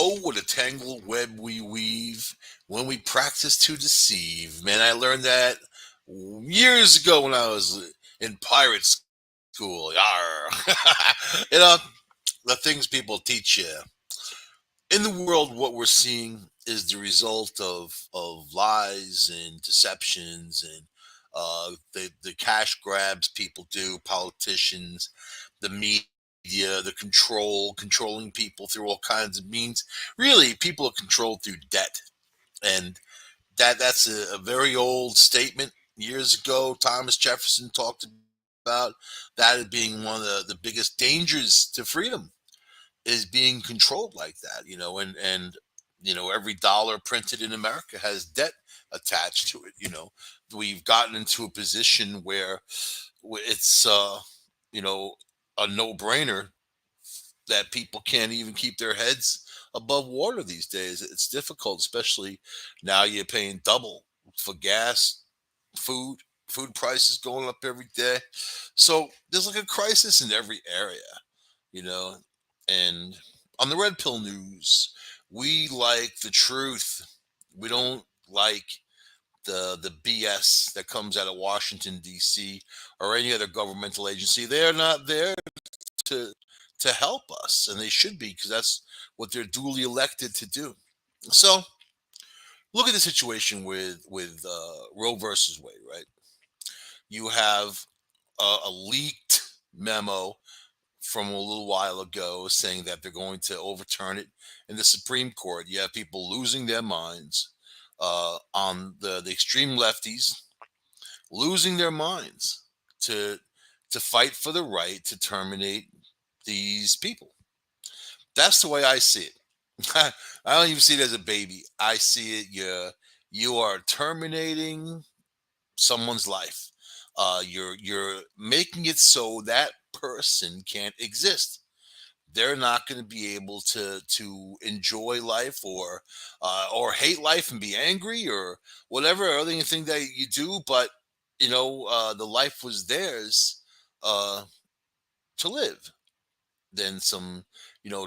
Oh, what a tangled web we weave when we practice to deceive. Man, I learned that years ago when I was in pirate school. Yarr. You know, the things people teach you. In the world, what we're seeing is the result of lies and deceptions and the cash grabs people do, politicians, the media, the controlling people through all kinds of means. Really, people are controlled through debt, and that's a very old statement. Years ago, Thomas Jefferson talked about that as being one of the biggest dangers to freedom is being controlled like that, and every dollar printed in America has debt attached to it. We've gotten into a position where it's you know a no-brainer that people can't even keep their heads above water these days. It's difficult, especially now you're paying double for gas, food, food prices going up every day. So there's like a crisis in every area, you know. And on the Red Pill News, we like the truth. We don't like the BS that comes out of Washington D.C. or any other governmental agency. They're not there to to help us, and they should be because that's what they're duly elected to do. So look at the situation with Roe versus Wade, right? You have a leaked memo from a little while ago saying that they're going to overturn it in the Supreme Court. You have people losing their minds on the extreme lefties, losing their minds to to fight for the right to terminate these people. That's the way I see it. I don't even see it as a baby. I see it. You are terminating someone's life. You're making it so that person can't exist. They're not going to be able to enjoy life or hate life and be angry or whatever other thing that you do. But the life was theirs to live. Then some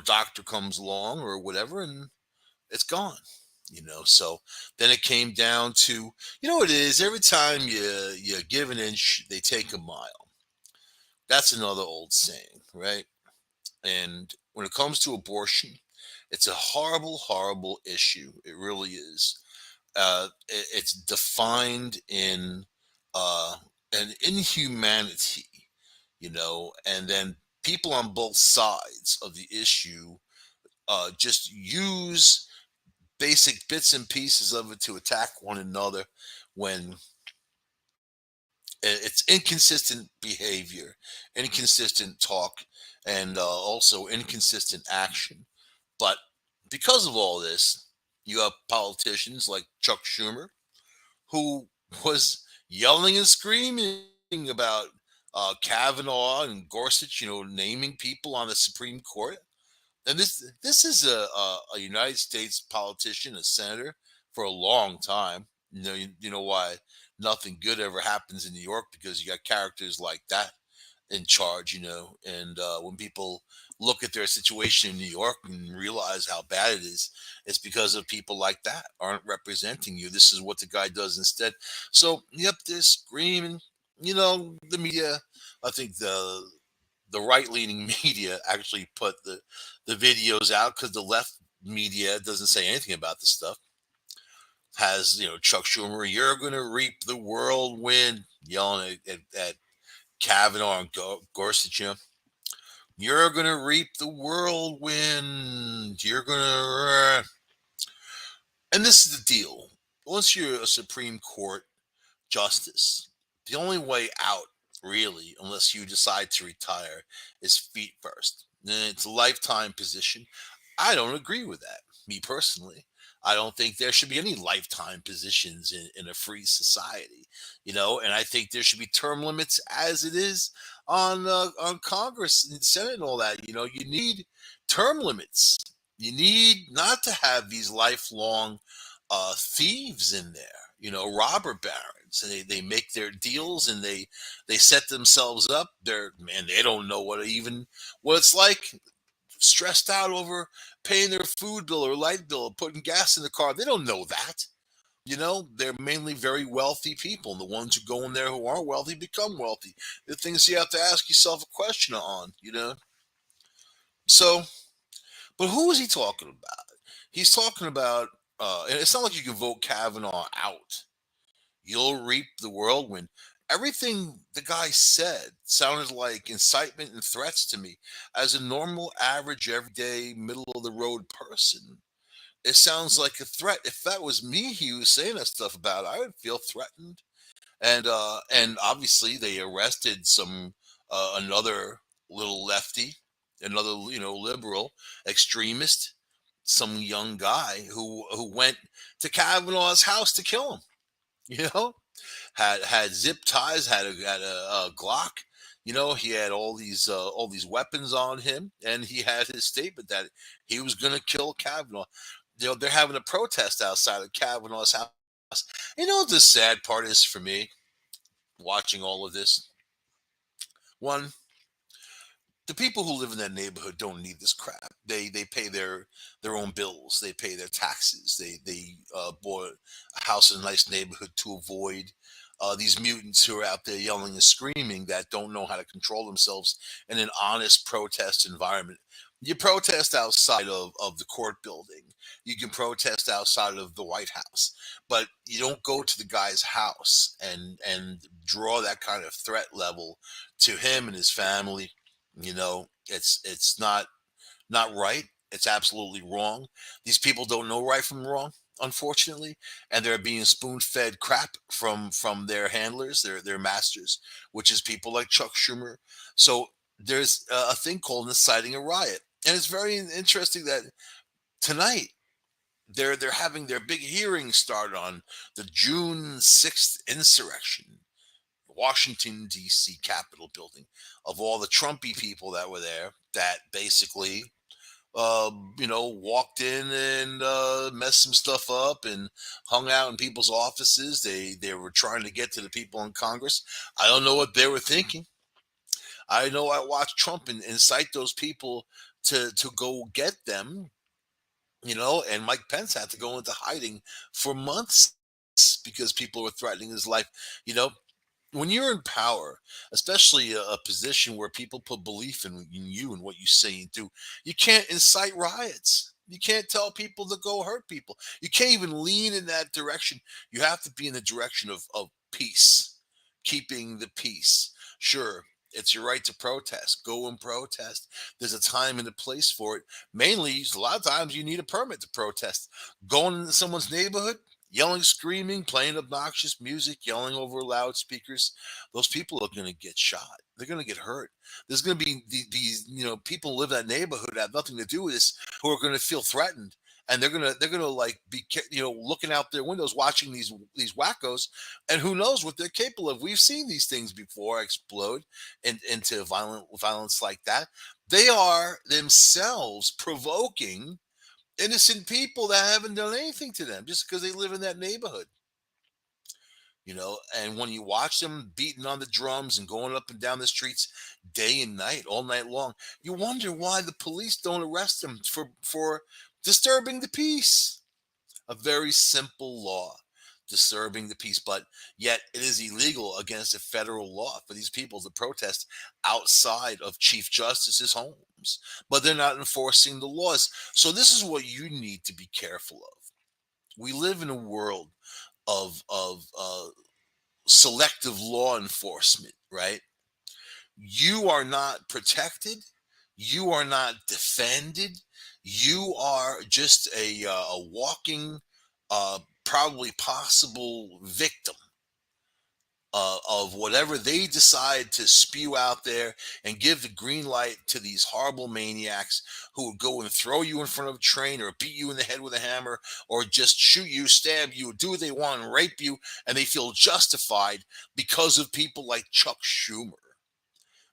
doctor comes along or whatever, and it's gone. So then it came down to what it is. Every time you give an inch, they take a mile. That's another old saying, right? And when it comes to abortion, it's a horrible, horrible issue. It really is. It's defined in an inhumanity, and then people on both sides of the issue just use basic bits and pieces of it to attack one another when it's inconsistent behavior, inconsistent talk, and also inconsistent action. But because of all this, you have politicians like Chuck Schumer, who was yelling and screaming about Kavanaugh and Gorsuch, naming people on the Supreme Court. And this is a United States politician, a senator for a long time. You know why nothing good ever happens in New York because you got characters like that in charge. And when people look at their situation in New York and realize how bad it is, it's because of people like that aren't representing you. This is what the guy does instead. So yep, they're screaming. The media. I think the right leaning media actually put the videos out because the left media doesn't say anything about this stuff. Has Chuck Schumer, you're going to reap the whirlwind, yelling at Kavanaugh and Gorsuch. You're going to reap the whirlwind. You're going to. And this is the deal. Once you're a Supreme Court justice, the only way out, really, unless you decide to retire, is feet first. And it's a lifetime position. I don't agree with that, me personally. I don't think there should be any lifetime positions in a free society, and I think there should be term limits as it is on Congress and Senate and all that. You need term limits. You need not to have these lifelong thieves in there, robber barons, and they make their deals and they set themselves up. They don't know what it's like stressed out over paying their food bill or light bill or putting gas in the car. They don't know that. They're mainly very wealthy people, and the ones who go in there who aren't wealthy become wealthy. The things you have to ask yourself a question on. So, but who is he talking about? He's talking about, and it's not like you can vote Kavanaugh out. You'll reap the whirlwind. Everything the guy said sounded like incitement and threats to me. As a normal, average, everyday, middle of the road person, it sounds like a threat. If that was me, he was saying that stuff about, I would feel threatened. And obviously they arrested some another little lefty, another liberal extremist, some young guy who went to Kavanaugh's house to kill him. You know, had zip ties, had a Glock. He had all these weapons on him, and he had his statement that he was going to kill Kavanaugh. They're having a protest outside of Kavanaugh's house. What the sad part is for me watching all of this? One, the people who live in that neighborhood don't need this crap. They pay their own bills. They pay their taxes. They bought a house in a nice neighborhood to avoid these mutants who are out there yelling and screaming that don't know how to control themselves in an honest protest environment. You protest outside of the court building. You can protest outside of the White House, but you don't go to the guy's house and draw that kind of threat level to him and his family. It's not right. It's absolutely wrong. These people don't know right from wrong, unfortunately, and they're being spoon-fed crap from their handlers, their masters, which is people like Chuck Schumer. So there's a thing called inciting a riot, and it's very interesting that tonight they're having their big hearing start on the June 6th insurrection, Washington D.C. Capitol building, of all the Trumpy people that were there that basically walked in and messed some stuff up and hung out in people's offices. They were trying to get to the people in Congress. I don't know what they were thinking. I know I watched Trump incite those people to go get them. And Mike Pence had to go into hiding for months because people were threatening his life. You know, when you're in power, especially a position where people put belief in you and what you say and do, you can't incite riots. You can't tell people to go hurt people. You can't even lean in that direction. You have to be in the direction of peace, keeping the peace. Sure, it's your right to protest. Go and protest. There's a time and a place for it. Mainly, a lot of times you need a permit to protest. Going into someone's neighborhood, yelling, screaming, playing obnoxious music, yelling over loudspeakers, those people are going to get shot. They're going to get hurt. There's going to be these people who live in that neighborhood that have nothing to do with this, who are going to feel threatened, and they're gonna like be looking out their windows watching these wackos, and who knows what they're capable of. We've seen these things before explode into violence like that. They are themselves provoking innocent people that haven't done anything to them just because they live in that neighborhood. And when you watch them beating on the drums and going up and down the streets day and night, all night long, you wonder why the police don't arrest them for disturbing the peace. A very simple law, disturbing the peace, but yet it is illegal against a federal law for these people to protest outside of Chief Justice's homes, but they're not enforcing the laws. So this is what you need to be careful of. We live in a world of selective law enforcement, right? You are not protected. You are not defended. You are just a walking, probably possible victim of whatever they decide to spew out there and give the green light to these horrible maniacs who would go and throw you in front of a train or beat you in the head with a hammer or just shoot you, stab you, do what they want and rape you. And they feel justified because of people like Chuck Schumer,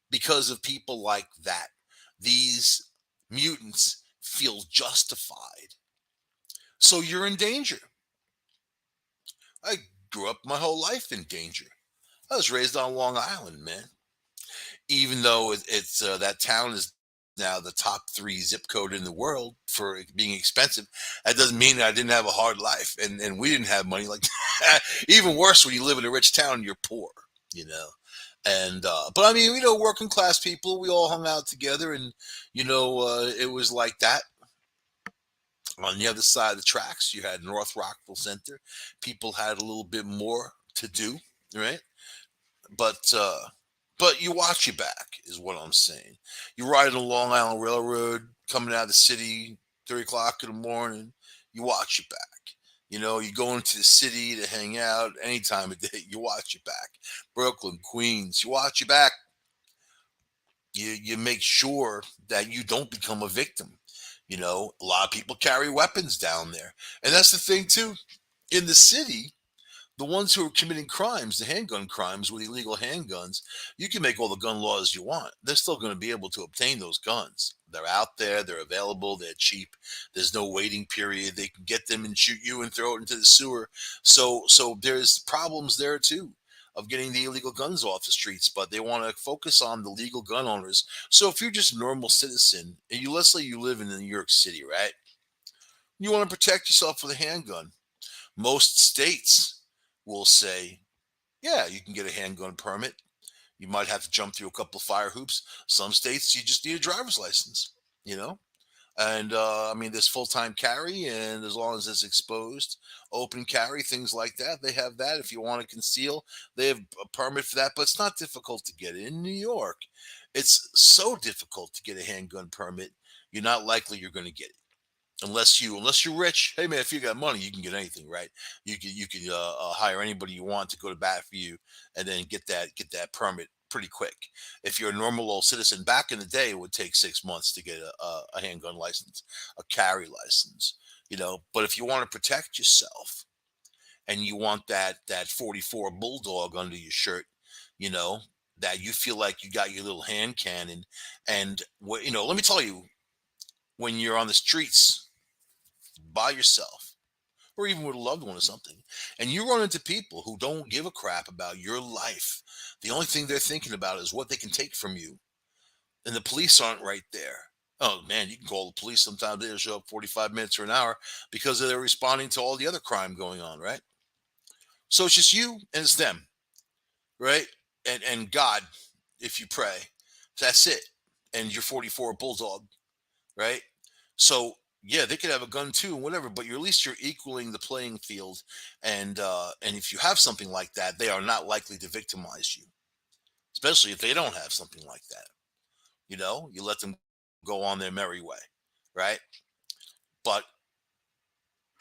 because of people like that. These mutants feel justified. So you're in danger. I grew up my whole life in danger. I was raised on Long Island, man. Even though it's that town is now the top three zip code in the world for being expensive. That doesn't mean that I didn't have a hard life, and we didn't have money like that. Even worse, when you live in a rich town, you're poor, you know. And but I mean, working class people, we all hung out together, and it was like that. On the other side of the tracks, you had North Rockville Center. People had a little bit more to do, right? But you watch your back, is what I'm saying. You're riding the Long Island Railroad, coming out of the city, 3 o'clock in the morning. You watch your back. You go into the city to hang out any time of day. You watch your back. Brooklyn, Queens, you watch your back. You make sure that you don't become a victim. A lot of people carry weapons down there, and that's the thing too. In the city, the ones who are committing crimes, the handgun crimes with illegal handguns, you can make all the gun laws you want. They're still going to be able to obtain those guns. They're out there, they're available, they're cheap. There's no waiting period. They can get them and shoot you and throw it into the sewer. So there's problems there too of getting the illegal guns off the streets, but they want to focus on the legal gun owners. So if you're just a normal citizen and let's say you live in New York City, right? You want to protect yourself with a handgun. Most states will say, yeah, you can get a handgun permit. You might have to jump through a couple of fire hoops. Some states, you just need a driver's license, you know? And I mean, there's full time carry, and as long as it's exposed, open carry, things like that, they have that. If you want to conceal, they have a permit for that, but it's not difficult to get it. In New York, it's so difficult to get a handgun permit. You're not likely you're going to get it unless you're rich. Hey man, if you got money, you can get anything, right? You can hire anybody you want to go to bat for you, and then get that permit pretty quick. If you're a normal old citizen, back in the day, it would take 6 months to get a handgun license, a carry license. But if you want to protect yourself and you want that 44 bulldog under your shirt, you know that you feel like you got your little hand cannon, and let me tell you, when you're on the streets by yourself or even with a loved one or something, and you run into people who don't give a crap about your life, the only thing they're thinking about is what they can take from you, and the police aren't right there. Oh man, you can call the police. Sometimes they'll show up 45 minutes or an hour because they're responding to all the other crime going on, right? So it's just you and it's them, right? And God, if you pray, that's it. And you're 44 bulldog, right? So yeah, they could have a gun too, and whatever. But at least you're equaling the playing field, and if you have something like that, they are not likely to victimize you, especially if they don't have something like that. You let them go on their merry way, right? But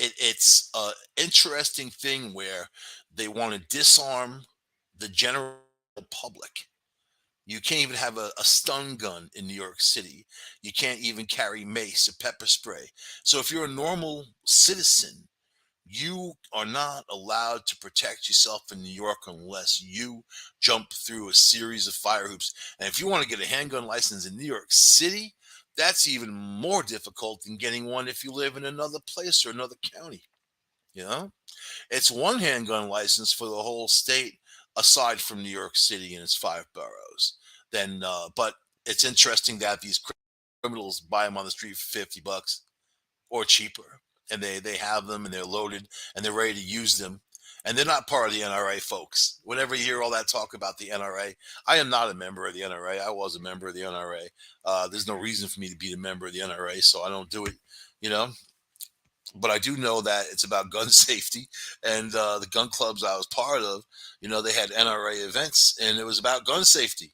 it's a interesting thing where they want to disarm the general public. You can't even have a stun gun in New York City. You can't even carry mace or pepper spray. So if you're a normal citizen, you are not allowed to protect yourself in New York unless you jump through a series of fire hoops. And if you want to get a handgun license in New York City, that's even more difficult than getting one if you live in another place or another county. You know? It's one handgun license for the whole state, aside from New York City and its five boroughs. But it's interesting that these criminals buy them on the street for $50 or cheaper, and they have them and they're loaded and they're ready to use them. And they're not part of the NRA, folks. Whenever you hear all that talk about the NRA, I am not a member of the NRA. I was a member of the NRA. There's no reason for me to be a member of the NRA, so I don't do it. You know, but I do know that it's about gun safety, and the gun clubs I was part of, they had NRA events, and it was about gun safety.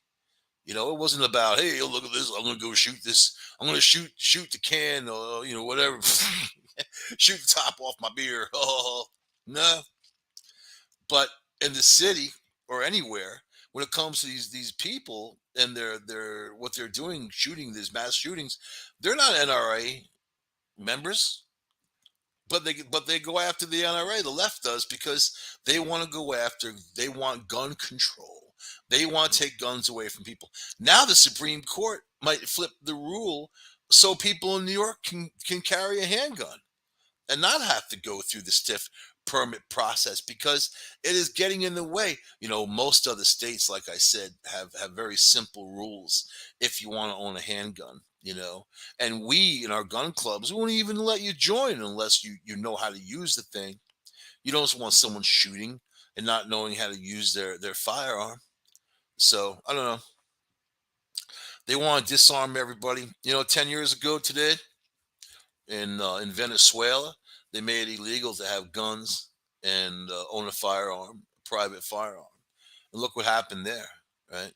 It wasn't about, hey, look at this, I'm going to go shoot this, I'm going to shoot the can, or whatever, shoot the top off my beer. Oh, no. But in the city or anywhere, when it comes to these people and they're what they're doing, shooting these mass shootings, they're not NRA members. But they go after the NRA. The left does, because they want gun control. They want to take guns away from people. Now the Supreme Court might flip the rule so people in New York can carry a handgun and not have to go through the stiff permit process, because it is getting in the way. Most other states, like I said, have very simple rules if you want to own a handgun. you know. And we in our gun clubs won't even let you join unless you know how to use the thing. You don't want someone shooting and not knowing how to use their firearm. So I don't know. They want to disarm everybody. 10 years ago today in Venezuela, they made it illegal to have guns and own a firearm, a private firearm. And look what happened there, right?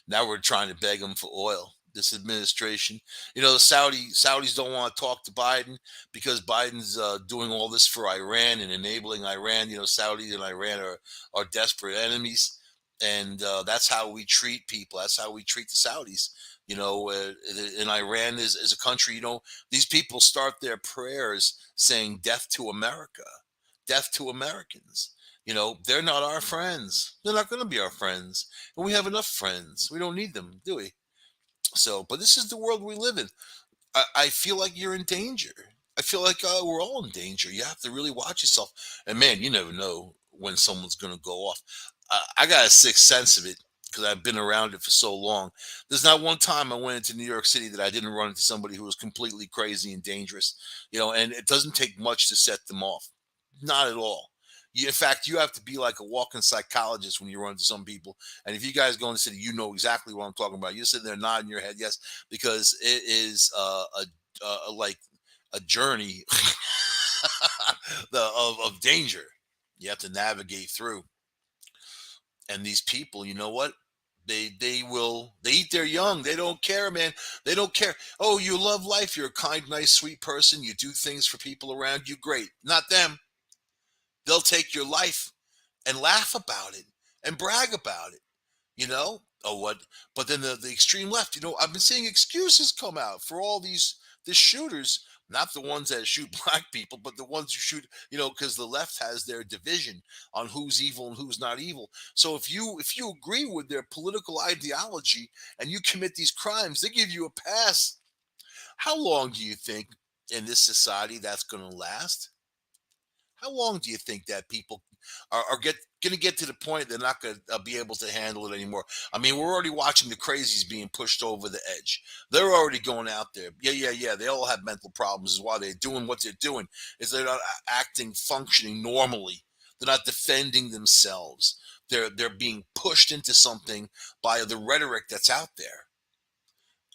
Now we're trying to beg them for oil. This administration, the Saudis don't want to talk to Biden because Biden's doing all this for Iran and enabling Iran. Saudi and Iran are desperate enemies, and that's how we treat people. That's how we treat the Saudis. And Iran is a country. These people start their prayers saying "Death to America," "Death to Americans." They're not our friends. They're not going to be our friends. And we have enough friends. We don't need them, do we? So, but this is the world we live in. I feel like you're in danger. I feel like we're all in danger. You have to really watch yourself. And man, you never know when someone's going to go off. I got a sixth sense of it because I've been around it for so long. There's not one time I went into New York City that I didn't run into somebody who was completely crazy and dangerous. And it doesn't take much to set them off. Not at all. In fact, you have to be like a walking psychologist when you run into some people. And if you guys go in the city, you know exactly what I'm talking about. You're sitting there nodding your head, yes, because it is like a journey of danger you have to navigate through. And these people, you know what? They eat their young. They don't care, man. They don't care. Oh, you love life. You're a kind, nice, sweet person. You do things for people around you. Great. Not them. They'll take your life and laugh about it and brag about it. Oh, what? But then the extreme left, I've been seeing excuses come out for all these shooters, not the ones that shoot black people, but the ones who shoot, because the left has their division on who's evil and who's not evil. So if you agree with their political ideology and you commit these crimes, they give you a pass. How long do you think in this society that's going to last? How long do you think that people are going to get to the point they're not going to be able to handle it anymore? I mean, we're already watching the crazies being pushed over the edge. They're already going out there. Yeah, yeah, yeah. They all have mental problems. Is why they're doing what they're doing. Is they're not acting, functioning normally. They're not defending themselves. They're being pushed into something by the rhetoric that's out there.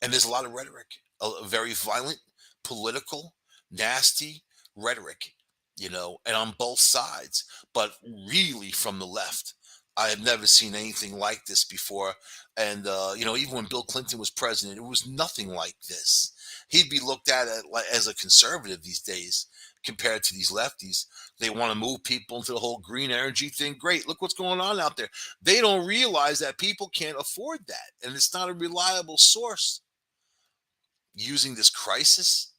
And there's a lot of rhetoric, a very violent, political, nasty rhetoric, and on both sides, but really from the left. I have never seen anything like this before. And, even when Bill Clinton was president, it was nothing like this. He'd be looked at as a conservative these days compared to these lefties. They want to move people into the whole green energy thing. Great. Look what's going on out there. They don't realize that people can't afford that. And it's not a reliable source using this crisis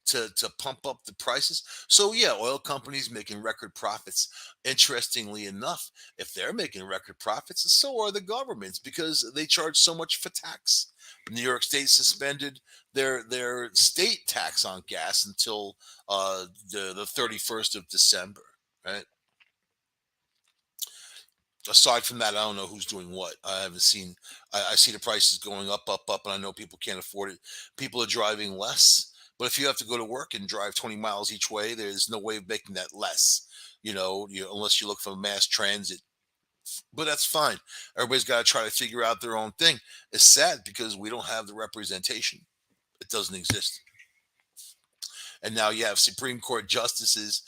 to pump up the prices. So yeah, oil companies making record profits. Interestingly enough, if they're making record profits, so are the governments because they charge so much for tax. New York State suspended their state tax on gas until the 31st of December. Right. Aside from that, I don't know who's doing what. I haven't seen. I see the prices going up, up, up, and I know people can't afford it. People are driving less, but if you have to go to work and drive 20 miles each way, there's no way of making that less. Unless you look for mass transit, but that's fine. Everybody's got to try to figure out their own thing. It's sad because we don't have the representation. It doesn't exist. And now you have Supreme Court justices,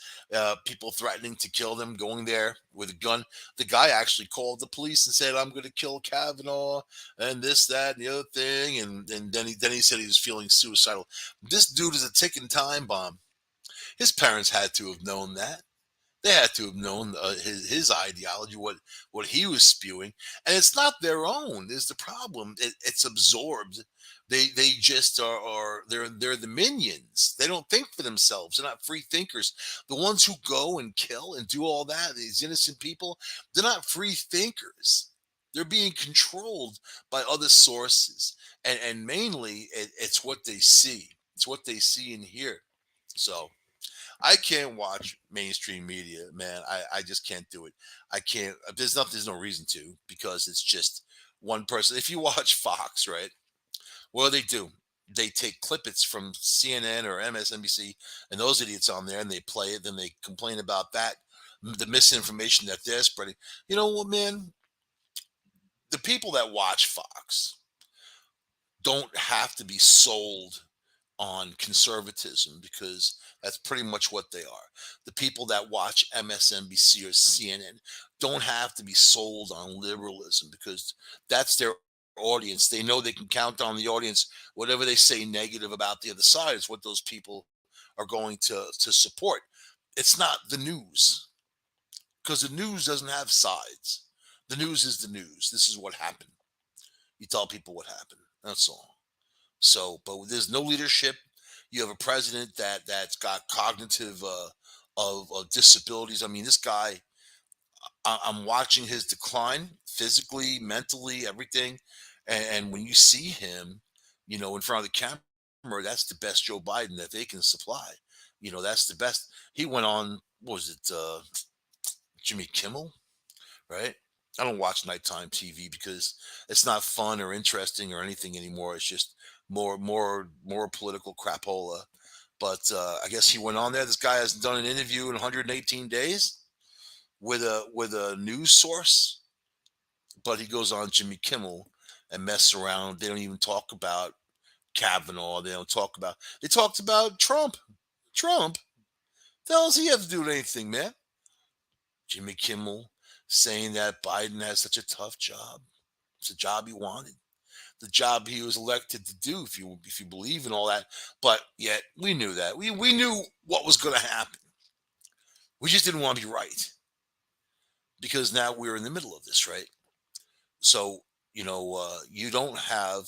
people threatening to kill them, going there with a gun. The guy actually called the police and said, "I'm going to kill Kavanaugh," and this, that, and the other thing. And then he said he was feeling suicidal. This dude is a ticking time bomb. His parents had to have known that. They had to have known his ideology, what he was spewing, and it's not their own. Is the problem? It's absorbed. They just are they're the minions. They don't think for themselves. They're not free thinkers. The ones who go and kill and do all that, these innocent people, they're not free thinkers. They're being controlled by other sources, and mainly it's what they see. It's what they see and hear. So. I can't watch mainstream media, man. I just can't do it. I can't. There's no reason to because it's just one person. If you watch Fox, right? What do? they take clippets from CNN or MSNBC and those idiots on there and they play it. Then they complain about that, the misinformation that they're spreading. You know what, man? The people that watch Fox don't have to be sold on conservatism because that's pretty much what they are. The people that watch MSNBC or CNN don't have to be sold on liberalism because that's their audience. They know they can count on the audience. Whatever they say negative about the other side is what those people are going to support. It's not the news because the news doesn't have sides. The news is the news. This is what happened. You tell people what happened. That's all. So, but there's no leadership. You have a president that's got cognitive of disabilities. I mean, this guy. I'm watching his decline physically, mentally, everything. And when you see him, in front of the camera, that's the best Joe Biden that they can supply. That's the best. He went on. What was it? Jimmy Kimmel, right? I don't watch nighttime TV because it's not fun or interesting or anything anymore. It's just more political crapola. But I guess he went on there. This guy hasn't done an interview in 118 days with a news source, but he goes on Jimmy Kimmel and mess around. They don't even talk about Kavanaugh. They don't talk about. They talked about Trump. Trump. The hell does he have to do with anything, man? Jimmy Kimmel saying that Biden has such a tough job. It's a job he wanted, the job he was elected to do. If you believe in all that, but yet we knew that we knew what was going to happen. We just didn't want to be right because now we're in the middle of this, right? So you don't have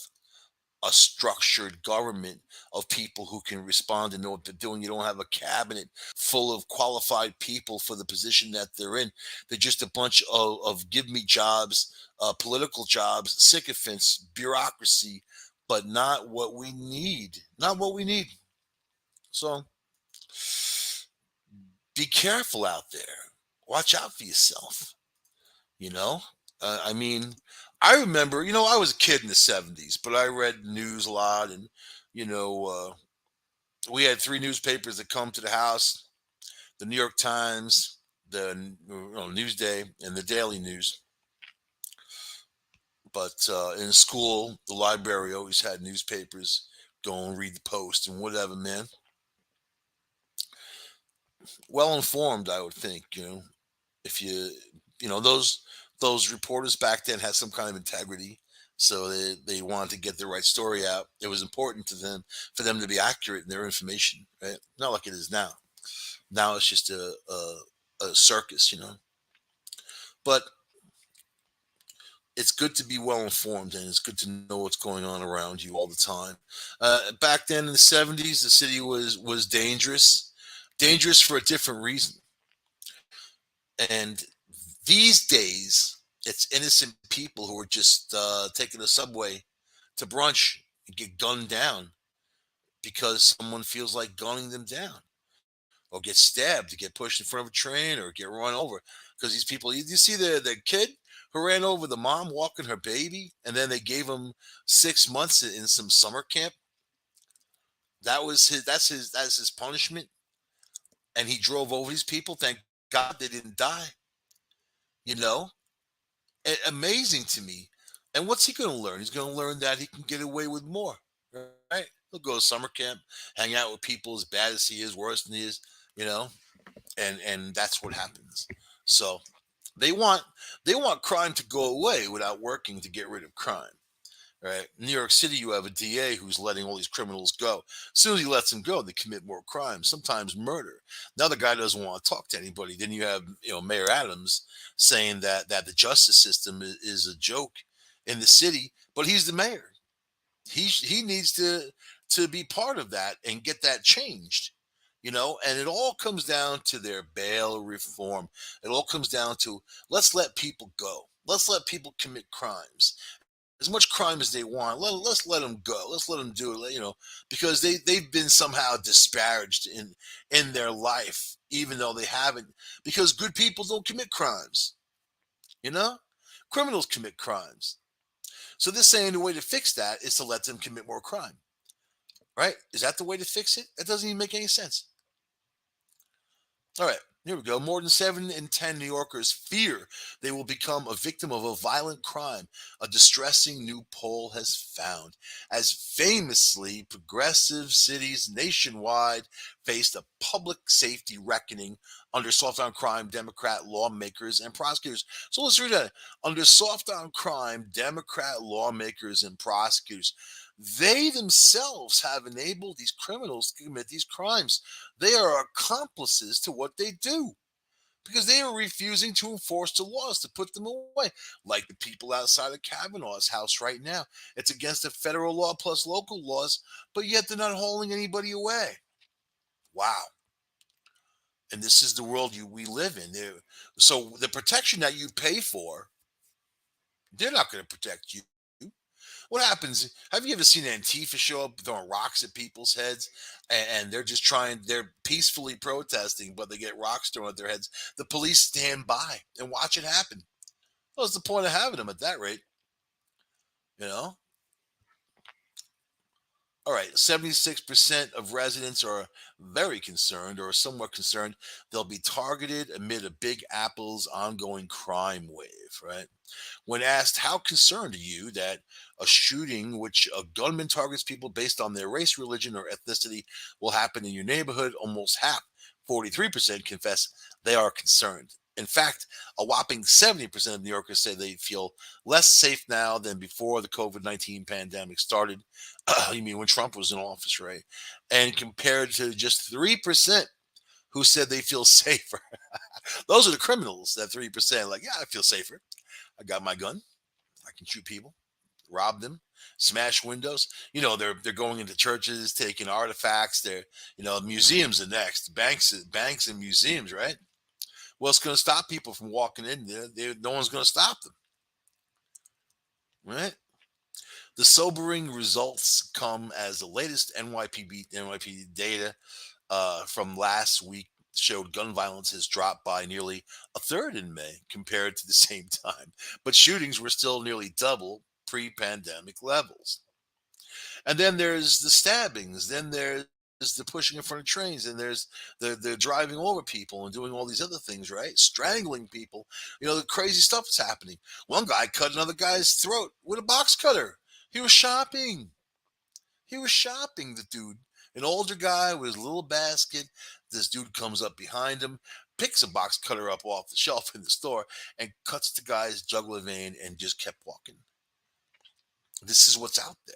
a structured government of people who can respond and know what they're doing. You don't have a cabinet full of qualified people for the position that they're in. They're just a bunch of give me jobs, political jobs, sycophants, bureaucracy, but not what we need. Not what we need. So be careful out there. Watch out for yourself. You know, I mean, I remember, I was a kid in the 70s, but I read news a lot. And, you know, we had three newspapers that come to the house: the New York Times, the Newsday, and the Daily News. But in school, the library always had newspapers. Go and read the Post and whatever, man. Well informed, I would think, if those reporters back then had some kind of integrity, so they wanted to get the right story out. It was important to them for them to be accurate in their information, right? Not like it is now. Now it's just a circus, but it's good to be well informed, and it's good to know what's going on around you all the time. Back then in the 70s, the city was dangerous for a different reason. And these days, it's innocent people who are just taking the subway to brunch and get gunned down because someone feels like gunning them down, or get stabbed, to get pushed in front of a train, or get run over. Because these people, you see the kid who ran over the mom walking her baby, and then they gave him 6 months in some summer camp. That's his punishment, and he drove over these people. Thank God they didn't die. You know, Amazing to me. And what's he going to learn? He's going to learn that he can get away with more, right? He'll go to summer camp, hang out with people as bad as he is, worse than he is, you know, and that's what happens. So they want they want crime to go away without working to get rid of crime. Right? In New York City, you have a DA who's letting all these criminals go. As soon as he lets them go, they commit more crimes, sometimes murder. Now the guy doesn't want to talk to anybody. Then you have, Mayor Adams saying that the justice system is a joke in the city, but he's the mayor. He needs to be part of that and get that changed. And it all comes down to their bail reform. It all comes down to, let's let people go. Let's let people commit crimes, as much crime as they want. Let's let them go. Let's let them do it. Because they've been somehow disparaged in their life, even though they haven't. Because good people don't commit crimes. You know, criminals commit crimes. So they're saying the way to fix that is to let them commit more crime. Right? Is that the way to fix it? That doesn't even make any sense. All right, here we go. More than 7 in 10 New Yorkers fear they will become a victim of a violent crime, a distressing new poll has found. As famously, progressive cities nationwide faced a public safety reckoning under soft on crime Democrat lawmakers and prosecutors. So let's read that. Under soft on crime Democrat lawmakers and prosecutors, they themselves have enabled these criminals to commit these crimes. They are accomplices to what they do because they are refusing to enforce the laws to put them away, like the people outside of Kavanaugh's house right now. It's against the federal law plus local laws, but yet they're not hauling anybody away. Wow. And this is the world we live in. So the protection that you pay for, they're not going to protect you. What happens? Have you ever seen Antifa show up throwing rocks at people's heads, and they're just they're peacefully protesting, but they get rocks thrown at their heads? The police stand by and watch it happen. What's the point of having them at that rate? You know. All right, 76% of residents are very concerned or somewhat concerned they'll be targeted amid a Big Apple's ongoing crime wave, right? When asked, how concerned are you that a shooting, which a gunman targets people based on their race, religion, or ethnicity, will happen in your neighborhood, almost half, 43%, confess they are concerned. In fact, a whopping 70% of New Yorkers say they feel less safe now than before the COVID-19 pandemic started. You mean when Trump was in office, right? And compared to just 3% who said they feel safer. Those are the criminals, that 3%. Like, yeah, I feel safer. I got my gun. I can shoot people, rob them, smash windows. They're going into churches, taking artifacts. Museums are next. Banks and museums, right? What's going to stop people from walking in there? No one's going to stop them, right? The sobering results come as the latest NYPD data from last week showed gun violence has dropped by nearly a third in May compared to the same time, but shootings were still nearly double pre-pandemic levels. And then there's the stabbings, then there's the pushing in front of trains, and there's the driving over people and doing all these other things, right? Strangling people. The crazy stuff is happening. One guy cut another guy's throat with a box cutter. He was shopping. He was shopping, the dude. An older guy with his little basket. This dude comes up behind him, picks a box cutter up off the shelf in the store, and cuts the guy's jugular vein and just kept walking. This is what's out there.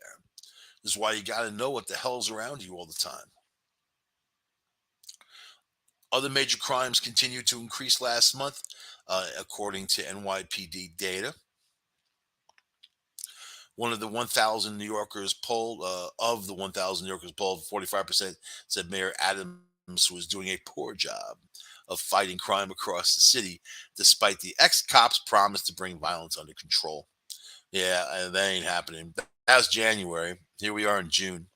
This is why you got to know what the hell's around you all the time. Other major crimes continued to increase last month, according to NYPD data. One of the 1,000 New Yorkers polled, of the 1,000 New Yorkers polled, 45% said Mayor Adams was doing a poor job of fighting crime across the city, despite the ex-cops promise to bring violence under control. Yeah, that ain't happening. That was January. Here we are in June,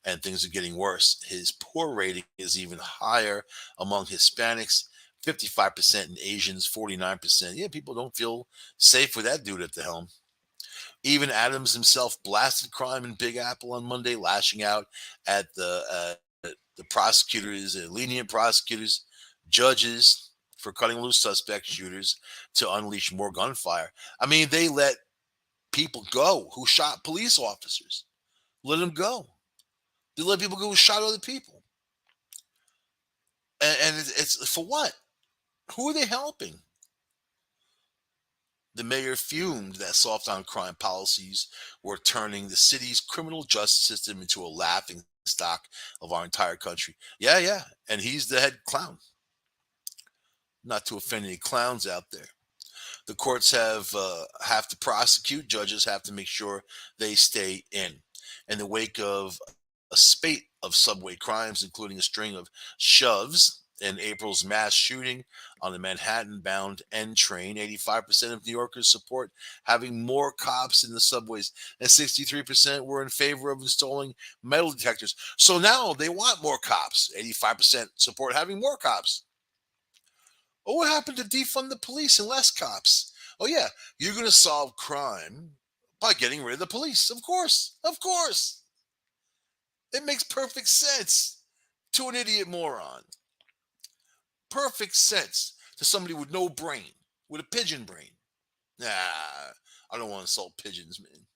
and things are getting worse. His poor rating is even higher among Hispanics, 55%, and Asians, 49%. Yeah, people don't feel safe with that dude at the helm. Even Adams himself blasted crime in Big Apple on Monday, lashing out at the prosecutors, lenient prosecutors, judges for cutting loose suspect shooters to unleash more gunfire. I mean, they let people go who shot police officers. Let them go. They let people go who shot other people. And it's for what? Who are they helping? The mayor fumed that soft on crime policies were turning the city's criminal justice system into a laughing stock of our entire country. Yeah, yeah. And he's the head clown. Not to offend any clowns out there. The courts have to prosecute. Judges have to make sure they stay in. In the wake of a spate of subway crimes, including a string of shoves and April's mass shooting on the Manhattan-bound N train, 85% of New Yorkers support having more cops in the subways, and 63% were in favor of installing metal detectors. So now they want more cops. 85% support having more cops. Oh, what happened to defund the police and less cops? Oh, yeah, you're going to solve crime by getting rid of the police. Of course. Of course. It makes perfect sense to an idiot moron. Perfect sense to somebody with no brain, with a pigeon brain. Nah, I don't want to insult pigeons, man.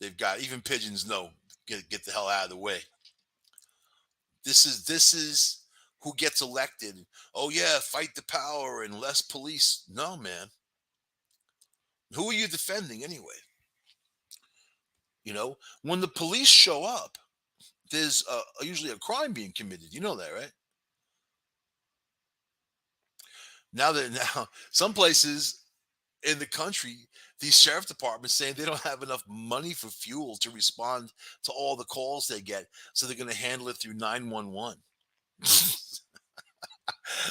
They've got even pigeons know get the hell out of the way. This is who gets elected. Oh yeah, fight the power and less police. No, man. Who are you defending anyway? When the police show up, there's usually a crime being committed. You know that, right? Now, some places in the country, these sheriff departments saying they don't have enough money for fuel to respond to all the calls they get, so they're going to handle it through 911.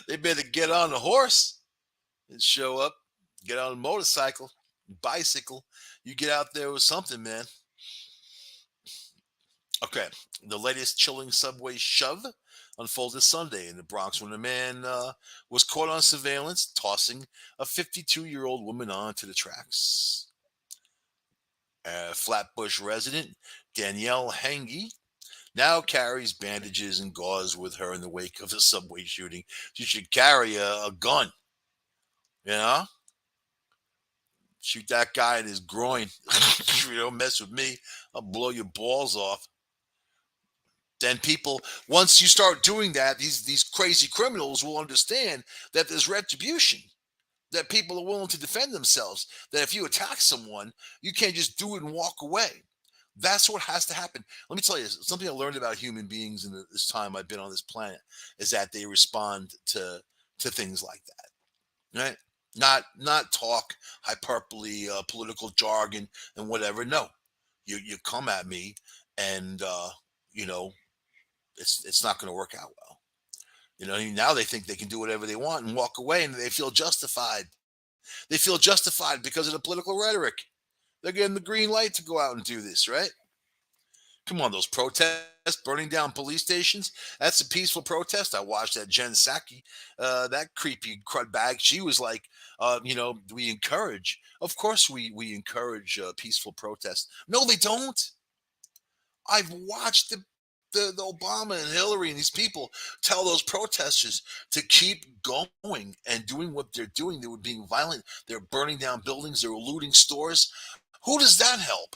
They better get on a horse and show up, get on a motorcycle, bicycle. You get out there with something, man. Okay, the latest chilling subway shove unfolded Sunday in the Bronx when a man was caught on surveillance tossing a 52-year-old woman onto the tracks. Flatbush resident Danielle Hangy now carries bandages and gauze with her in the wake of the subway shooting. She should carry a gun, you know? Shoot that guy in his groin. You don't mess with me, I'll blow your balls off. Then people, once you start doing that, these crazy criminals will understand that there's retribution, that people are willing to defend themselves, that if you attack someone, you can't just do it and walk away. That's what has to happen. Let me tell you something I learned about human beings in this time I've been on this planet is that they respond to things like that, right? Not talk hyperbole, political jargon, and whatever. No, you come at me, and you know it's not going to work out well. Now they think they can do whatever they want and walk away, and they feel justified. They feel justified because of the political rhetoric. They're getting the green light to go out and do this, right? Come on, those protests, burning down police stations. That's a peaceful protest. I watched that Jen Psaki, that creepy crud bag. She was like, we encourage. Of course, we encourage peaceful protests. No, they don't. I've watched the Obama and Hillary and these people tell those protesters to keep going and doing what they're doing. They were being violent. They're burning down buildings. They're looting stores. Who does that help?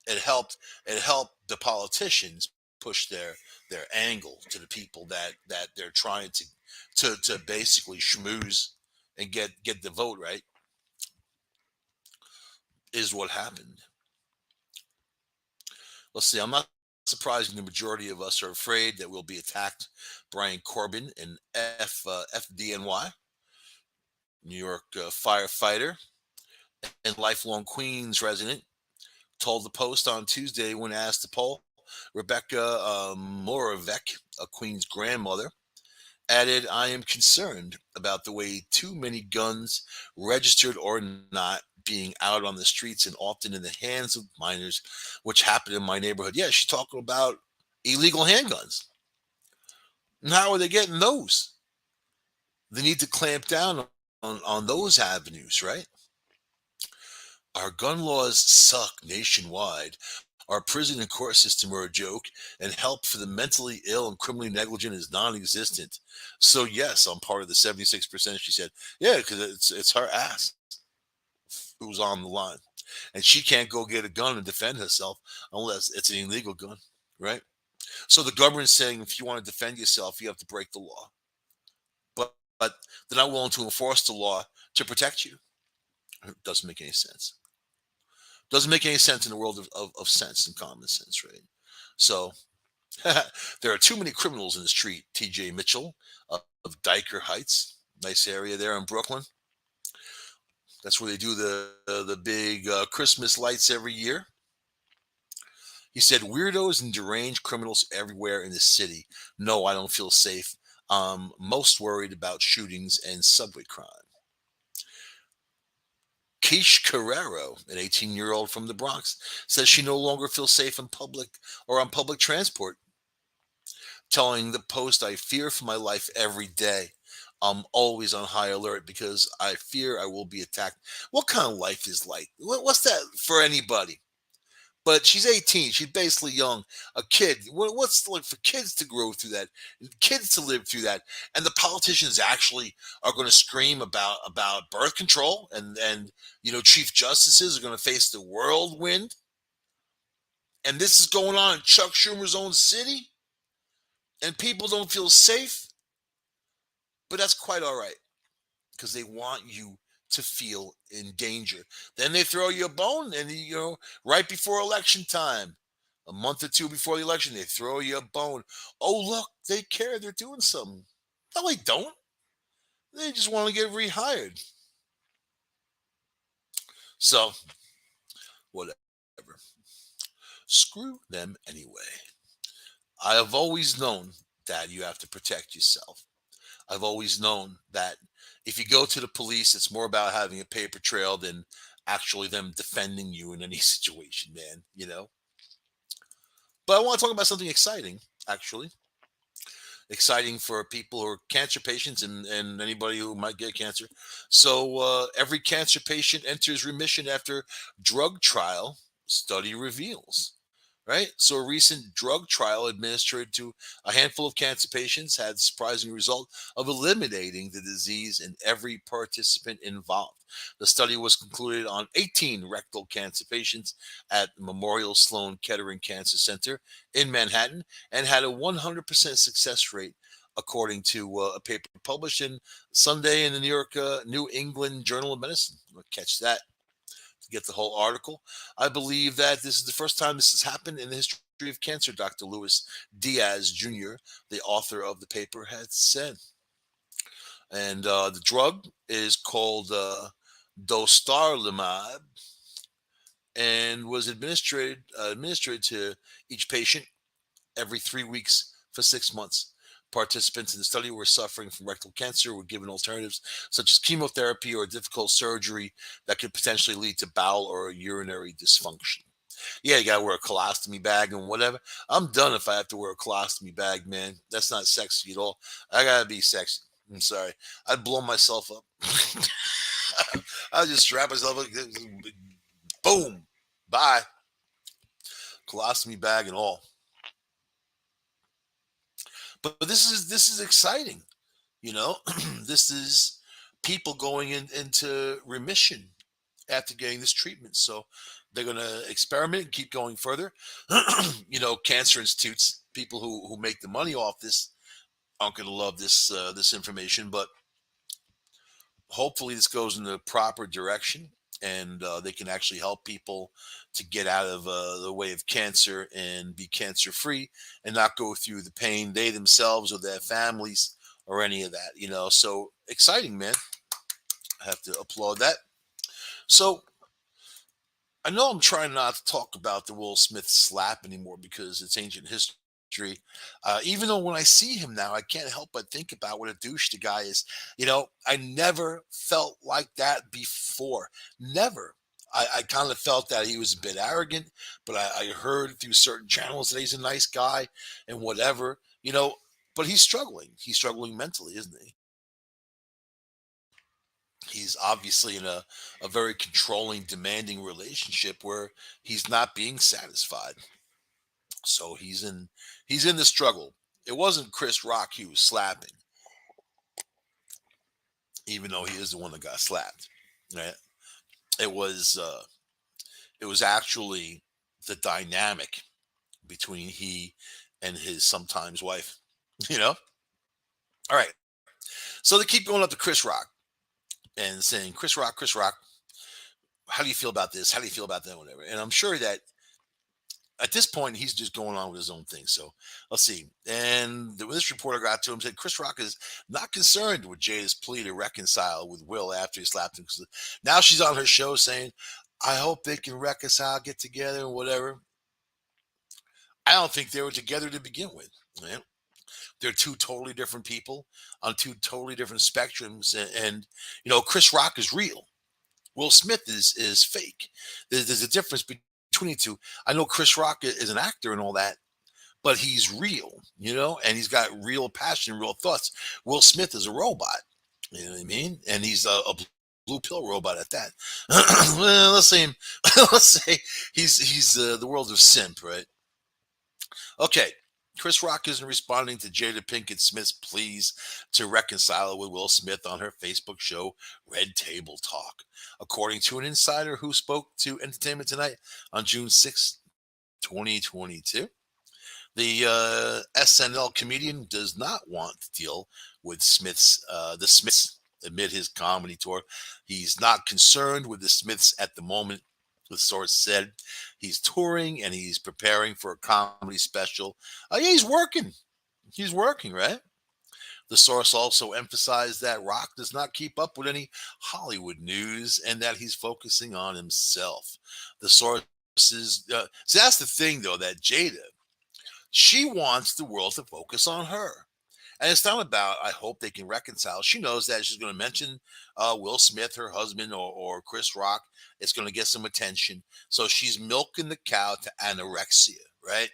It helped. It helped the politicians push their angle to the people that they're trying to basically schmooze and get the vote right. Is what happened. Let's see. I'm not surprising the majority of us are afraid that we'll be attacked. Brian Corbin, an FDNY, New York firefighter and lifelong Queens resident, told the Post on Tuesday when asked to poll. Rebecca Moravec, a Queens grandmother, added, "I am concerned about the way too many guns, registered or not, being out on the streets and often in the hands of minors, which happened in my neighborhood." Yeah, she's talking about illegal handguns. And how are they getting those? They need to clamp down on those avenues, right? Our gun laws suck nationwide. Our prison and court system are a joke, and help for the mentally ill and criminally negligent is non-existent. So yes, I'm part of the 76%. She said, "Yeah, because it's her ass who's on the line, and she can't go get a gun and defend herself unless it's an illegal gun, right?" So the government's saying if you want to defend yourself, you have to break the law, but they're not willing to enforce the law to protect you. It doesn't make any sense. Doesn't make any sense in the world of sense and common sense, right? So there are too many criminals in the street. TJ Mitchell of Diker Heights, nice area there in Brooklyn. That's where they do the big Christmas lights every year. He said, "Weirdos and deranged criminals everywhere in the city. No, I don't feel safe. Most worried about shootings and subway crime." Keish Carrero, an 18-year-old from the Bronx, says she no longer feels safe in public or on public transport, telling the Post, "I fear for my life every day. I'm always on high alert because I fear I will be attacked." What kind of life is like? What's that for anybody? But she's 18. She's basically young, a kid. What's like for kids to grow through that, kids to live through that, and the politicians actually are going to scream about birth control, and chief justices are going to face the whirlwind, and this is going on in Chuck Schumer's own city, and people don't feel safe. But that's quite all right because they want you to feel in danger. Then they throw you a bone, and right before election time, a month or two before the election, they throw you a bone. Oh, look, they care. They're doing something. No, they don't. They just want to get rehired. So, whatever. Screw them anyway. I have always known that you have to protect yourself. I've always known that if you go to the police, it's more about having a paper trail than actually them defending you in any situation, man. But I want to talk about something exciting, actually. Exciting for people who are cancer patients and anybody who might get cancer. So every cancer patient enters remission after drug trial, study reveals. Right? So a recent drug trial administered to a handful of cancer patients had the surprising result of eliminating the disease in every participant involved. The study was concluded on 18 rectal cancer patients at Memorial Sloan Kettering Cancer Center in Manhattan and had a 100% success rate, according to a paper published in Sunday in the New England Journal of Medicine. Catch that to get the whole article. I believe that this is the first time this has happened in the history of cancer, Dr. Louis Diaz Jr., the author of the paper, had said. And the drug is called dostarlimab and was administered to each patient every 3 weeks for 6 months. Participants in the study were suffering from rectal cancer were given alternatives such as chemotherapy or difficult surgery that could potentially lead to bowel or urinary dysfunction. Yeah, you gotta wear a colostomy bag and whatever. I'm done if I have to wear a colostomy bag, man. That's not sexy at all. I gotta be sexy. I'm sorry. I'd blow myself up. I'll just strap myself up. Boom. Bye. Colostomy bag and all. But this is exciting. You know, this is people going into remission after getting this treatment. So they're going to experiment and keep going further. Cancer institutes, people who make the money off this, aren't going to love this information, but hopefully this goes in the proper direction, and they can actually help people to get out of the way of cancer and be cancer free and not go through the pain they themselves or their families or any of that. So exciting, man. I have to applaud that. So I know I'm trying not to talk about the Will Smith slap anymore because it's ancient history. Even though when I see him now, I can't help but think about what a douche the guy is. I never felt like that before. Never. I kind of felt that he was a bit arrogant, but I heard through certain channels that he's a nice guy and whatever. But he's struggling. He's struggling mentally, isn't he? He's obviously in a very controlling, demanding relationship where he's not being satisfied. So he's in the struggle. It wasn't Chris Rock he was slapping, even though he is the one that got slapped. Right? It was it was actually the dynamic between he and his sometimes wife. You know? All right. So they keep going up to Chris Rock and saying, Chris Rock, how do you feel about this? How do you feel about that? Whatever. And I'm sure that at this point, he's just going on with his own thing. So let's see. And this reporter got to him, said Chris Rock is not concerned with Jada's plea to reconcile with Will after he slapped him. Because now she's on her show saying, I hope they can reconcile, get together, and whatever. I don't think they were together to begin with. Right? They're two totally different people on two totally different spectrums. Chris Rock is real. Will Smith is fake. There's a difference between the two. I know Chris Rock is an actor and all that, but he's real, and he's got real passion, real thoughts. Will Smith is a robot, you know what I mean? And he's a blue pill robot at that. Well, let's say let's say he's the world of simp, right? Okay. Chris Rock isn't responding to Jada Pinkett Smith's pleas to reconcile with Will Smith on her Facebook show, Red Table Talk. According to an insider who spoke to Entertainment Tonight on June 6th, 2022, the SNL comedian does not want to deal with the Smiths amid his comedy tour. He's not concerned with the Smiths at the moment. The source said he's touring and he's preparing for a comedy special. Yeah, he's working. He's working, right? The source also emphasized that Rock does not keep up with any Hollywood news and that he's focusing on himself. The source is, so that's the thing, though, that Jada, she wants the world to focus on her. And it's not about, I hope they can reconcile. She knows that she's going to mention Will Smith, her husband, or Chris Rock. It's going to get some attention. So she's milking the cow to anorexia, right?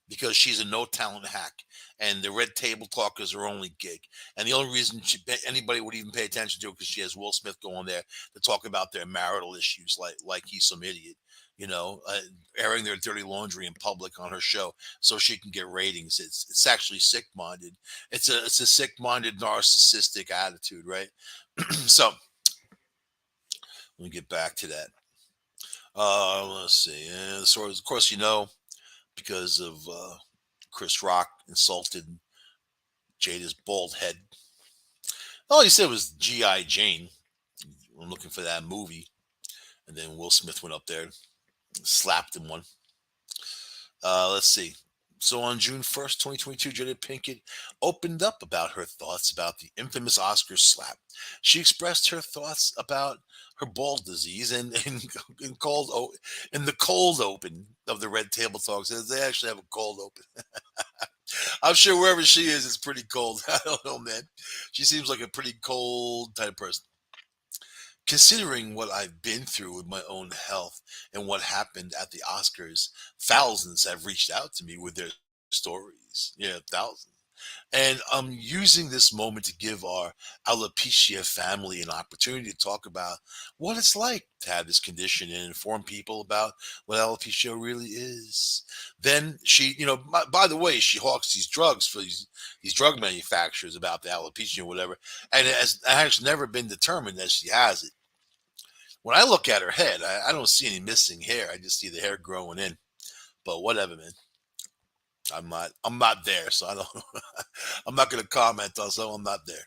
Because she's a no talent hack. And the Red Table Talk is her only gig. And the only reason anybody would even pay attention to it because she has Will Smith going there to talk about their marital issues like he's some idiot, airing their dirty laundry in public on her show so she can get ratings. It's actually sick minded. It's a sick minded narcissistic attitude, right? So let me get back to that. Let's see. So of course, because of Chris Rock insulted Jada's bald head. All he said was G.I. Jane. I'm looking for that movie. And then Will Smith went up there, slapped him one. Let's see. So on June 1st, 2022, Jada Pinkett opened up about her thoughts about the infamous Oscar slap. She expressed her thoughts about her bald disease in the cold open of the Red Table Talk. Says they actually have a cold open. I'm sure wherever she is, it's pretty cold. I don't know, man. She seems like a pretty cold type of person. Considering what I've been through with my own health and what happened at the Oscars, thousands have reached out to me with their stories. Yeah, thousands. And I'm using this moment to give our alopecia family an opportunity to talk about what it's like to have this condition and inform people about what alopecia really is. Then she, by the way, she hawks these drugs for these drug manufacturers about the alopecia or whatever. And it has never been determined that she has it. When I look at her head, I don't see any missing hair. I just see the hair growing in. But whatever, man. I'm not there, so I don't I'm not gonna comment on so I'm not there.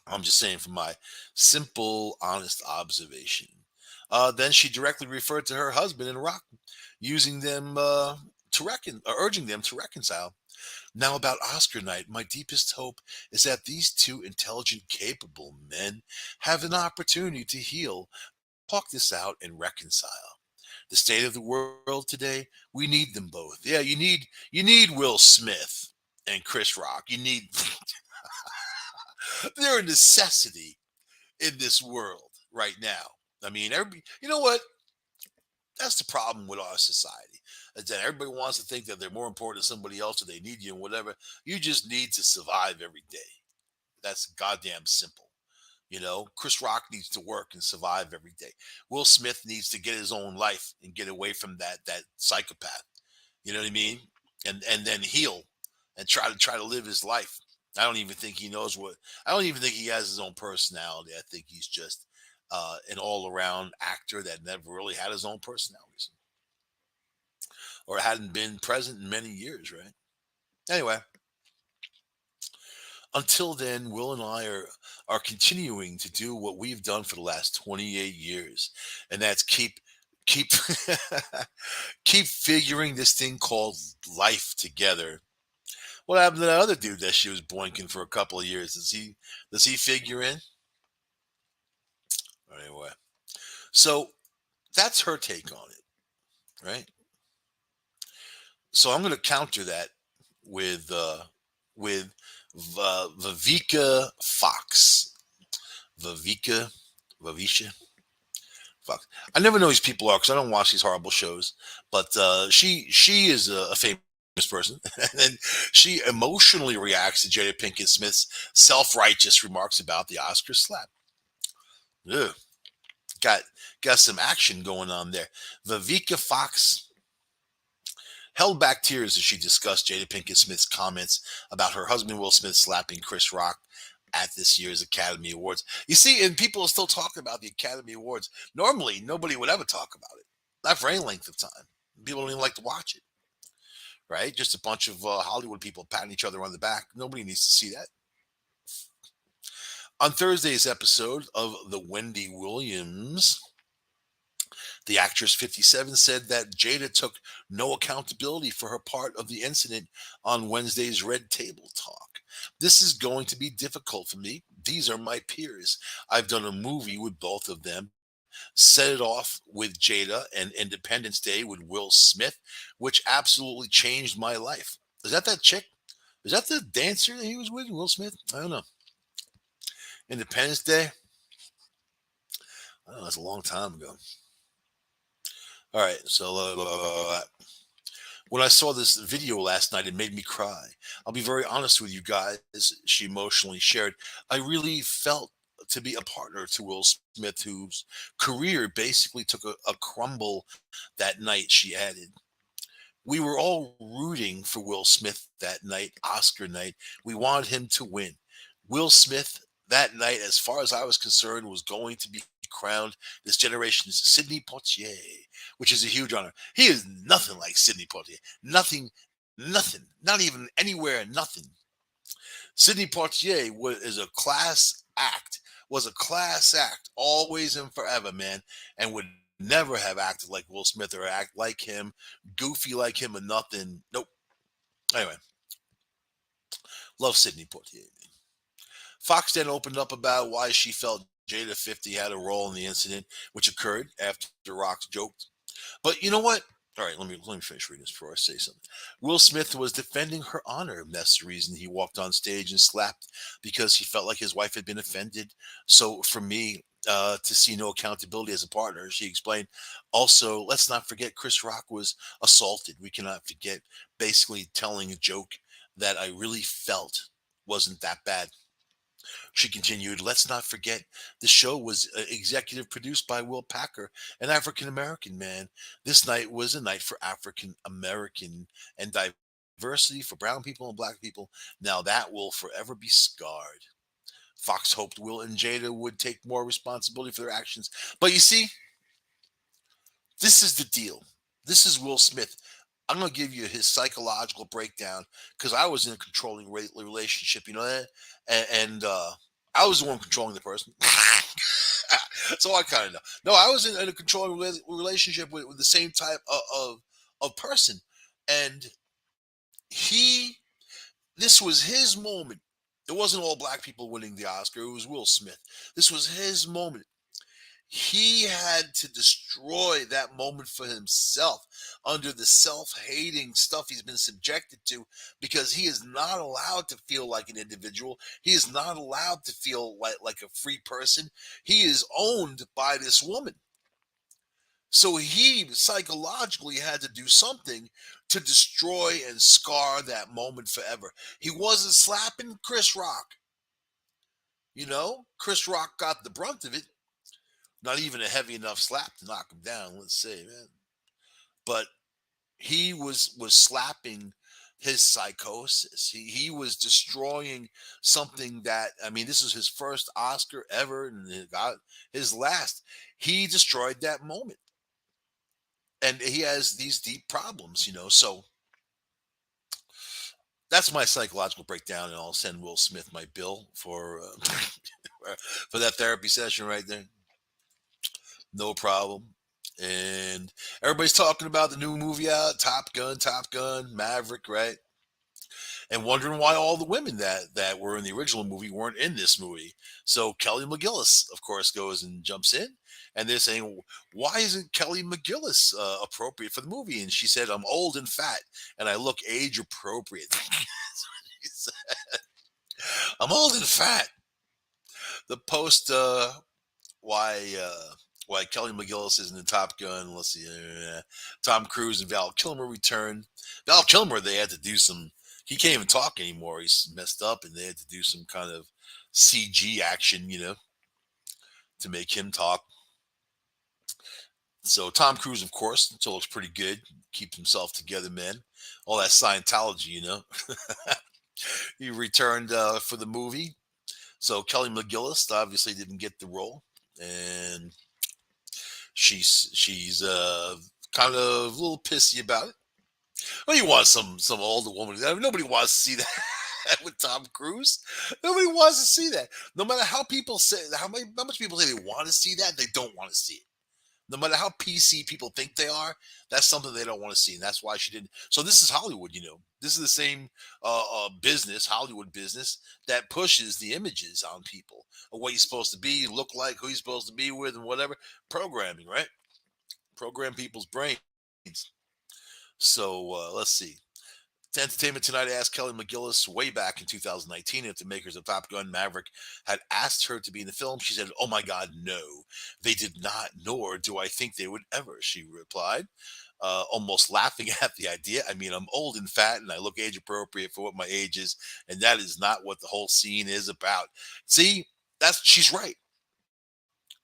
I'm just saying from my simple, honest observation. Then she directly referred to her husband and Rock, using them urging them to reconcile. Now about Oscar night, my deepest hope is that these two intelligent, capable men have an opportunity to heal, talk this out, and reconcile. The state of the world today, we need them both. Yeah, you need Will Smith and Chris Rock. They're a necessity in this world right now. I mean, everybody, you know what? That's the problem with our society. Is that everybody wants to think that they're more important than somebody else or they need you and whatever. You just need to survive every day. That's goddamn simple. Chris Rock needs to work and survive every day. Will Smith needs to get his own life and get away from that psychopath. You know what I mean? And then heal and try to live his life. I don't even think he knows what. I don't even think he has his own personality. I think he's just an all around actor that never really had his own personality or hadn't been present in many years. Right? Anyway, until then, Will and I are continuing to do what we've done for the last 28 years, and that's keep keep figuring this thing called life together. What happened to that other dude that she was boinking for a couple of years? Does he figure in? Anyway, so that's her take on it, right? So I'm going to counter that with Viveka Fox. Viveka, Vivisha Fox. I never know these people are because I don't watch these horrible shows. But she is a famous person, and she emotionally reacts to Jada Pinkett Smith's self-righteous remarks about the Oscar slap. Ugh. Got got some action going on there. Viveka Fox held back tears as she discussed Jada Pinkett Smith's comments about her husband Will Smith slapping Chris Rock at this year's Academy Awards. You see, and people are still talking about the Academy Awards. Normally, nobody would ever talk about it, not for any length of time. People don't even like to watch it, right? Just a bunch of Hollywood people patting each other on the back. Nobody needs to see that. On Thursday's episode of The Wendy Williams, the actress 57 said that Jada took no accountability for her part of the incident on Wednesday's Red Table Talk. This is going to be difficult for me. These are my peers. I've done a movie with both of them. Set it off with Jada and Independence Day with Will Smith, which absolutely changed my life. Is that chick? Is that the dancer that he was with, Will Smith? I don't know. Independence Day? I don't know, that's a long time ago. All right, so when I saw this video last night, it made me cry. I'll be very honest with you guys, she emotionally shared. I really felt to be a partner to Will Smith, whose career basically took a crumble that night, she added. We were all rooting for Will Smith that night, Oscar night. We wanted him to win. Will Smith that night, as far as I was concerned, was going to be crowned this generation's Sidney Poitier, which is a huge honor. He is nothing like Sidney Poitier. Nothing, nothing, not even anywhere, nothing. Sidney Poitier is a class act, was a class act, always and forever, man, and would never have acted like Will Smith or act like him, goofy like him or nothing. Nope. Anyway, love Sidney Poitier. Fox then opened up about why she felt Jada 50 had a role in the incident, which occurred after Rock's joked. But you know what? All right, let me finish reading this before I say something. Will Smith was defending her honor, and that's the reason he walked on stage and slapped because he felt like his wife had been offended. So for me, to see no accountability as a partner, she explained. Also, let's not forget Chris Rock was assaulted. We cannot forget basically telling a joke that I really felt wasn't that bad. She continued, let's not forget the show was executive produced by Will Packer, an African American man. This night was a night for African American and diversity for brown people and black people. Now that will forever be scarred. Fox hoped Will and Jada would take more responsibility for their actions. But you see, this is the deal. This is Will Smith. I'm going to give you his psychological breakdown because I was in a controlling relationship, you know that? And I was the one controlling the person. So I kind of know. No, I was in a controlling relationship with the same type of person. And he, this was his moment. It wasn't all black people winning the Oscar. It was Will Smith. This was his moment. He had to destroy that moment for himself under the self-hating stuff he's been subjected to because he is not allowed to feel like an individual. He is not allowed to feel like a free person. He is owned by this woman. So he psychologically had to do something to destroy and scar that moment forever. He wasn't slapping Chris Rock. You know, Chris Rock got the brunt of it. Not even a heavy enough slap to knock him down, let's say, man. But he was slapping his psychosis. He was destroying something that I mean, this was his first Oscar ever, and he got his last. He destroyed that moment, and he has these deep problems, you know. So that's my psychological breakdown, and I'll send Will Smith my bill for for that therapy session right there. No problem. And everybody's talking about the new movie out, Top Gun, Maverick, right? And wondering why all the women that were in the original movie weren't in this movie. So Kelly McGillis, of course, goes and jumps in, and they're saying, "Why isn't Kelly McGillis appropriate for the movie?" And she said, "I'm old and fat, and I look age appropriate." I'm old and fat. The post why why Kelly McGillis isn't in Top Gun. Let's see, Tom Cruise and Val Kilmer return. Val Kilmer, they had to do some. He can't even talk anymore. He's messed up, and they had to do some kind of CG action, you know, to make him talk. So Tom Cruise, of course, still looks pretty good. Keeps himself together, man. All that Scientology, you know. He returned for the movie. So Kelly McGillis obviously didn't get the role, and she's kind of a little pissy about it. Well, you want some older woman. I mean, nobody wants to see that with Tom Cruise. Nobody wants to see that. No matter how people say how much people say they want to see that, they don't want to see it. No matter how PC people think they are, that's something they don't want to see, and that's why she didn't. So this is Hollywood, you know. This is the same business, Hollywood business, that pushes the images on people of what you're supposed to be, look like, who you're supposed to be with, and whatever. Programming, right? Program people's brains. So let's see. Entertainment Tonight asked Kelly McGillis way back in 2019 if the makers of Top Gun Maverick had asked her to be in the film. She said, "Oh my God, no, they did not, nor do I think they would ever," she replied, almost laughing at the idea. I mean, I'm old and fat and I look age appropriate for what my age is, and that is not what the whole scene is about. See, she's right.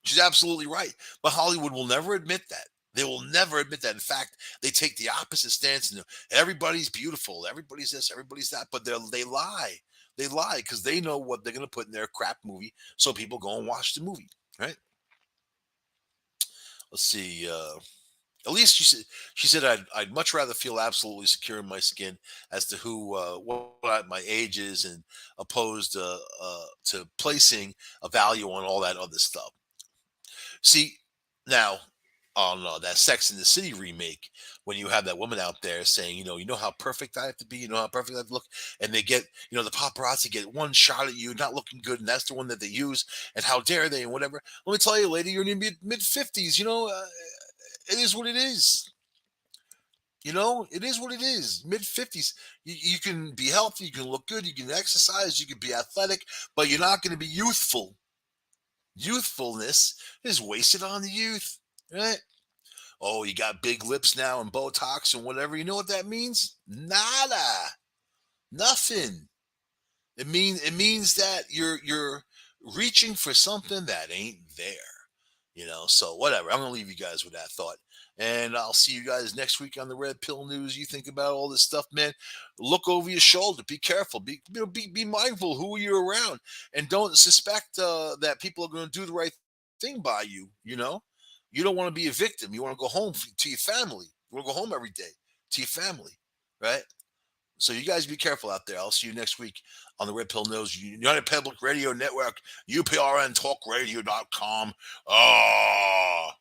She's absolutely right. But Hollywood will never admit that. They will never admit that. In fact, they take the opposite stance and everybody's beautiful, everybody's this, everybody's that, but they lie. They lie because they know what they're going to put in their crap movie, so people go and watch the movie, right? Let's see. At least she said I'd much rather feel absolutely secure in my skin as to who what my age is, and opposed to placing a value on all that other stuff. See, now on that Sex in the City remake, when you have that woman out there saying, you know how perfect I have to be, you know how perfect I have to look, and they get, the paparazzi get one shot at you, not looking good, and that's the one that they use, and how dare they, and whatever. Let me tell you, lady, you're in your mid 50s. It is what it is. It is what it is. Mid 50s, you can be healthy, you can look good, you can exercise, you can be athletic, but you're not going to be youthful. Youthfulness is wasted on the youth, right? Oh, you got big lips now and Botox and whatever. You know what that means? Nada. Nothing. It means that you're reaching for something that ain't there. So whatever. I'm gonna leave you guys with that thought. And I'll see you guys next week on the Red Pill News. You think about all this stuff, man. Look over your shoulder. Be careful. Be mindful who you're around, and don't suspect that people are going to do the right thing by you. You don't want to be a victim. You want to go home to your family. You want to go home every day to your family, right? So you guys be careful out there. I'll see you next week on the Red Pill News United Public Radio Network, UPRNTalkradio.com. Ah.